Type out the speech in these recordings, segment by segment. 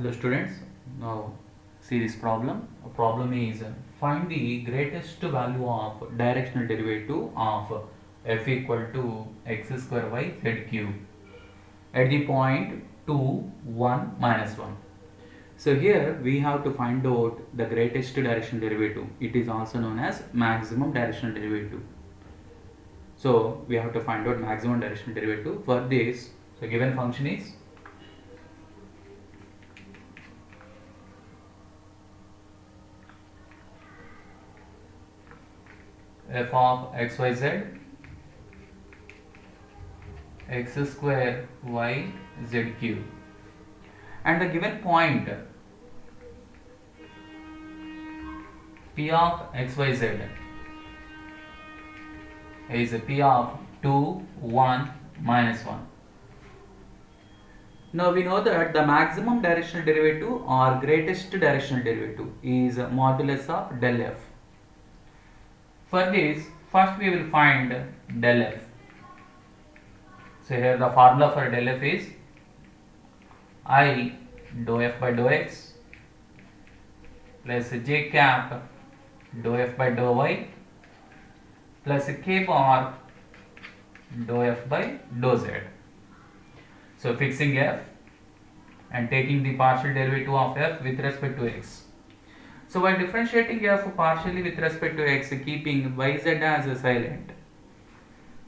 Hello students, now see this problem. The problem is find the greatest value of directional derivative of f equal to x square y z cube at the point 2, 1, minus 1. So here we have to find out the greatest directional derivative. It is also known as maximum directional derivative. So we have to find out maximum directional derivative. For this, so given function is f of xyz x square y z cube, and the given point p of xyz is p of 2, 1, minus 1. Now we know that the maximum directional derivative or greatest directional derivative is modulus of del f. For this, first we will find del f. So here the formula for del f is I dou f by dou x plus j cap dou f by dou y plus k bar dou f by dou z. So fixing f and taking the partial derivative of f with respect to x. So while differentiating f partially with respect to x, keeping yz as a silent,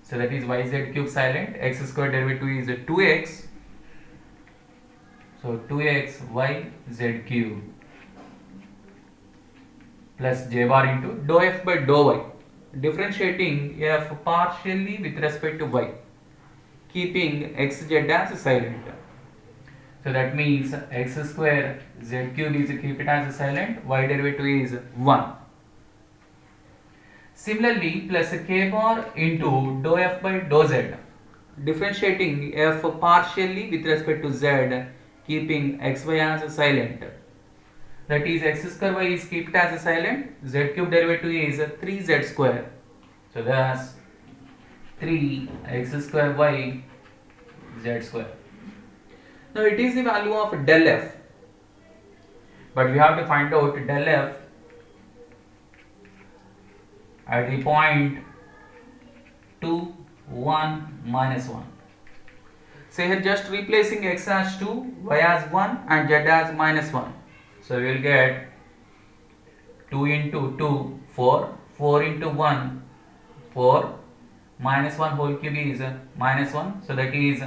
so that is yz cube silent, x square derivative is 2x, so 2x yz cube plus j bar into dou f by dou y, differentiating f partially with respect to y, keeping xz as a silent. So that means x square z cube is keep it as a silent, y derivative is 1. Similarly, plus k bar into dou f by dou z, differentiating f partially with respect to z, keeping xy as a silent. That is x square y is kept as a silent, z cube derivative is 3z square. So thus 3x square y z square. Now it is the value of del f, but we have to find out del f at the point 2, 1, minus 1. So here just replacing x as 2, y as 1 and z as minus 1. So we will get 2 into 2, 4, 4 into 1, 4, minus 1 whole cube is minus 1, so that is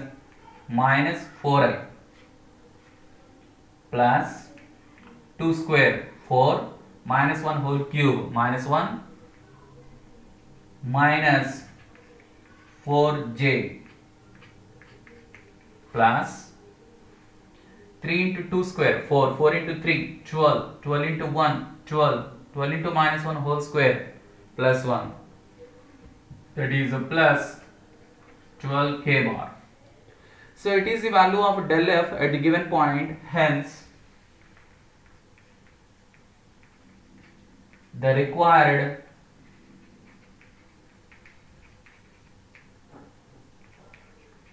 minus 4i, plus 2 square 4, minus 1 whole cube minus 1, minus 4j, plus 3 into 2 square 4, 4 into 3 12, 12 into 1 12, 12 into minus 1 whole square plus 1, that is a plus 12 k bar. So it is the value of del f at the given point, hence the required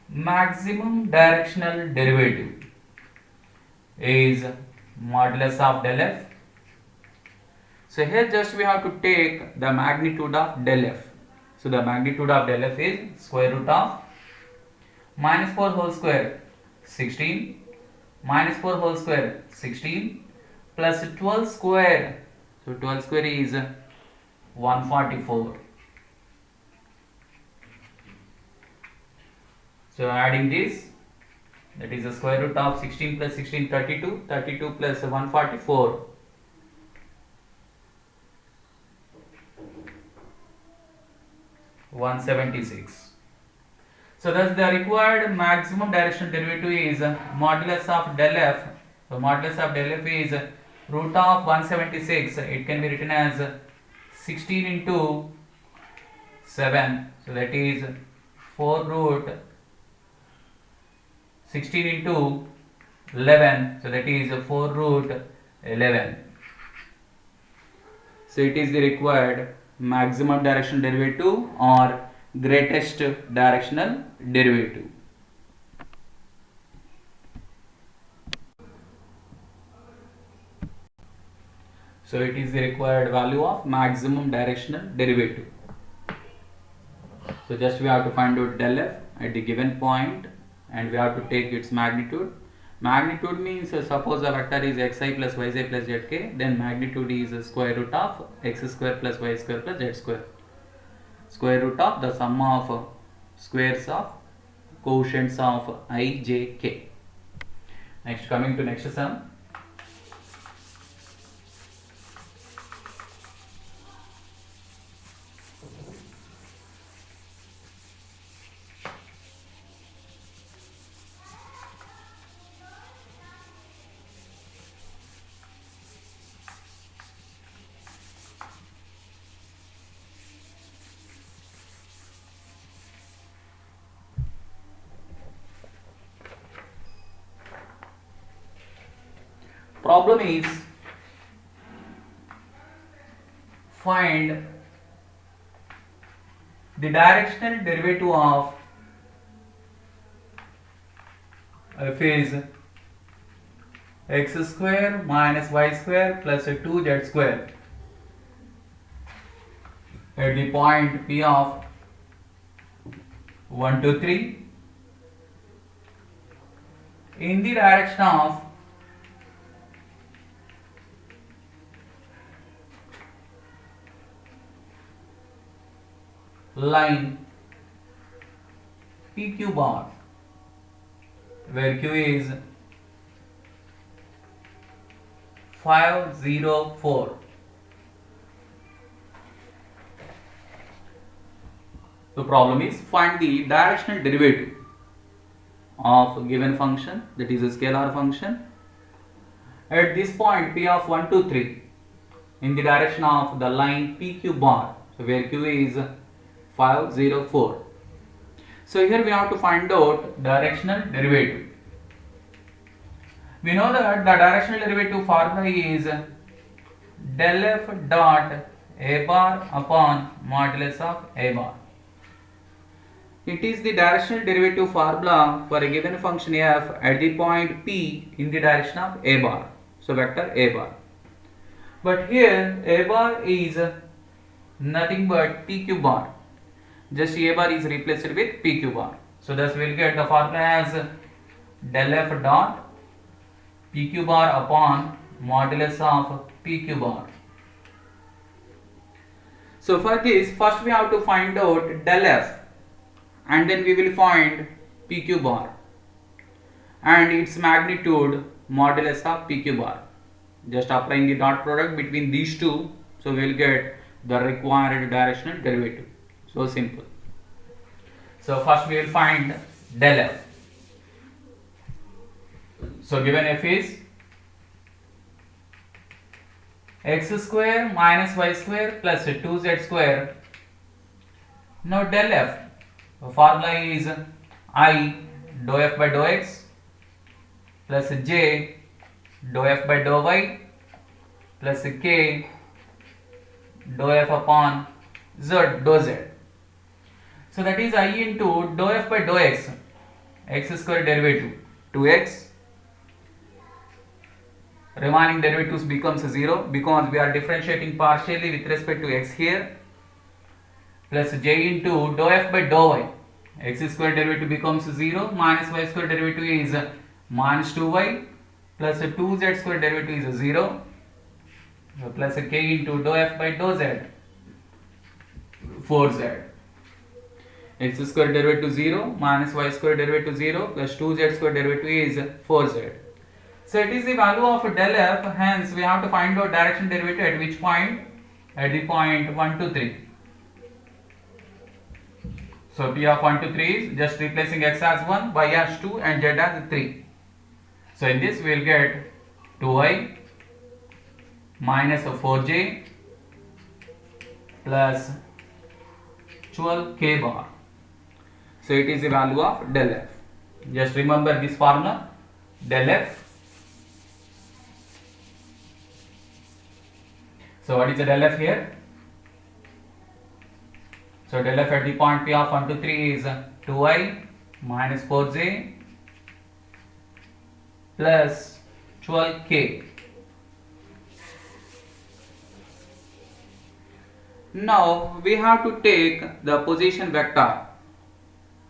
maximum directional derivative is modulus of del f. So here just we have to take the magnitude of del f. So the magnitude of del f is square root of minus 4 whole square 16, minus 4 whole square 16, plus 12 square, so 12 square is 144. So adding this, that is the square root of 16 plus 16 32, 32 plus 144, (176). So thus the required maximum directional derivative is modulus of del f. So modulus of del f is root of 176. It can be written as 16 into 7. So that is 4 root 16 into 11. So that is 4 root 11. So it is the required maximum directional derivative or greatest directional derivative. So it is the required value of maximum directional derivative. So just we have to find out del f at the given point, and we have to take its magnitude. Magnitude means suppose the vector is xi plus yj plus zk, then magnitude is square root of x square plus y square plus z square. Square root of the sum of squares of quotients of I, j, k. Next, coming to next sum. Problem is find the directional derivative of f is x square minus y square plus 2z square at the point P of 1 to 3 in the direction of line PQ bar, where Q is 504. The problem is find the directional derivative of a given function, that is a scalar function, at this point P of 1 to 3 in the direction of the line PQ bar, so where Q is 504. So here we have to find out directional derivative. We know that the directional derivative formula is del f dot a bar upon modulus of a bar. It is the directional derivative formula for a given function f at the point P in the direction of a bar, so vector a bar. But here a bar is nothing but PQ bar. Just a bar is replaced with PQ bar. So thus we will get the formula as del f dot PQ bar upon modulus of PQ bar. So for this, first we have to find out del f, and then we will find PQ bar and its magnitude modulus of PQ bar. Just applying the dot product between these two, so we will get the required directional derivative. So simple. So first we will find del f. So given f is x square minus y square plus 2z square. Now del f, the formula is I dou f by dou x plus j dou f by dou y plus k dou f upon z dou z. So that is I into dou f by dou x, x square derivative 2x. Remaining derivatives becomes 0 because we are differentiating partially with respect to x here, plus j into dou f by dou y, x square derivative becomes 0, minus y square derivative is minus 2y, plus 2z square derivative is 0, plus k into dou f by dou z, 4z. X square derivative 0, minus y square derivative 0, plus 2z square derivative is 4z. So it is the value of del f, hence we have to find out direction derivative at which point? At the point 1 to 3. So P of 1 to 3 is just replacing x as 1, y as 2 and z as 3. So in this we will get 2y minus 4j plus 12k bar. So it is the value of del f. Just remember this formula, del f. So what is the del f here? So del f at the point P of 1 to 3 is 2y minus 4j plus 12k. Now we have to take the position vector,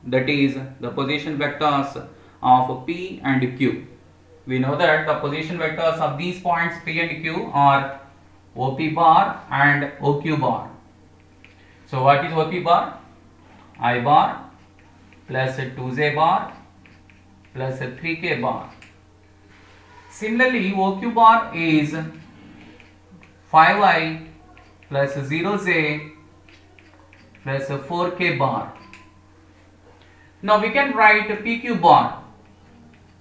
that is the position vectors of P and Q. We know that the position vectors of these points P and Q are OP bar and OQ bar. So what is OP bar? I bar plus 2j bar plus 3k bar. Similarly, OQ bar is 5i plus 0j plus 4k bar. Now we can write PQ bar.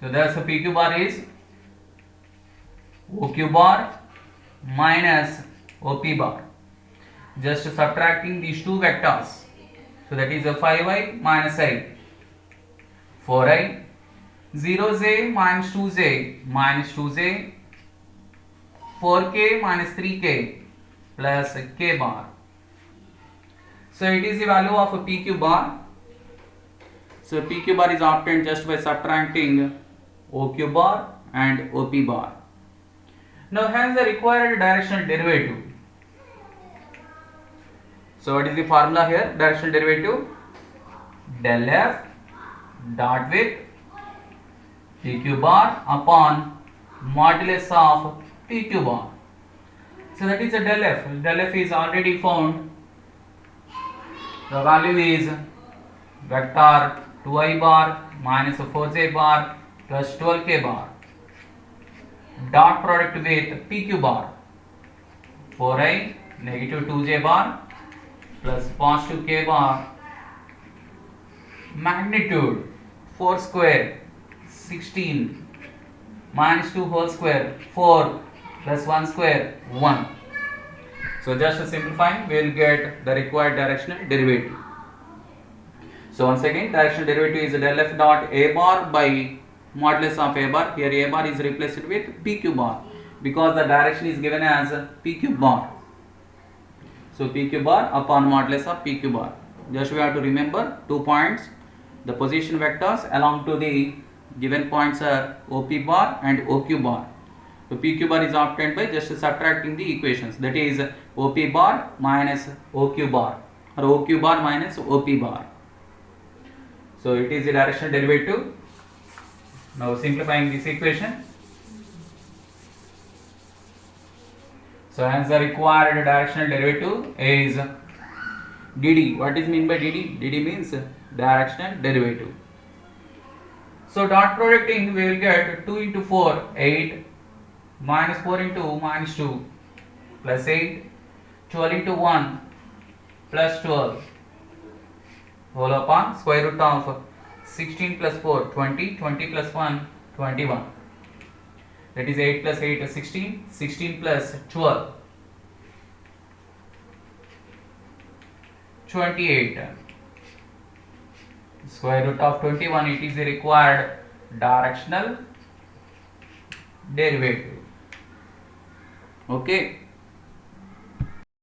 So thus PQ bar is OQ bar minus OP bar. Just subtracting these two vectors. So that is a 5i minus I, 4i, 0j minus 2j minus 2j, 4k minus 3k plus k bar. So it is the value of a PQ bar. So PQ bar is obtained just by subtracting OQ bar and OP bar. Now hence the required directional derivative. So what is the formula here? Directional derivative del f dot with PQ bar upon modulus of PQ bar. So that is a del f. Del f is already found. The value is vector 2i bar minus 4j bar plus 12k bar. Dot product with PQ bar 4i negative 2j bar plus positive k bar, magnitude 4 square 16 minus 2 whole square 4 plus 1 square 1. So just simplifying, we will get the required directional derivative. So once again, directional derivative is del f dot a bar by modulus of a bar. Here a bar is replaced with PQ bar because the direction is given as PQ bar. So PQ bar upon modulus of PQ bar. Just we have to remember 2 points. The position vectors along to the given points are OP bar and OQ bar. So PQ bar is obtained by just subtracting the equations. That is OP bar minus OQ bar or OQ bar minus OP bar. So it is the directional derivative. Now simplifying this equation. So hence the required directional derivative is dd. What is mean by dd? dd means directional derivative. So dot producting, we will get 2 into 4 8 minus 4 into minus 2 plus 8, 12 into 1 plus 12 whole upon square root of 16 plus 4 20, 20 plus 1 21. That is 8 plus 8 is 16, 16 plus 12 28. Square root of 21, it is the required directional derivative. Okay.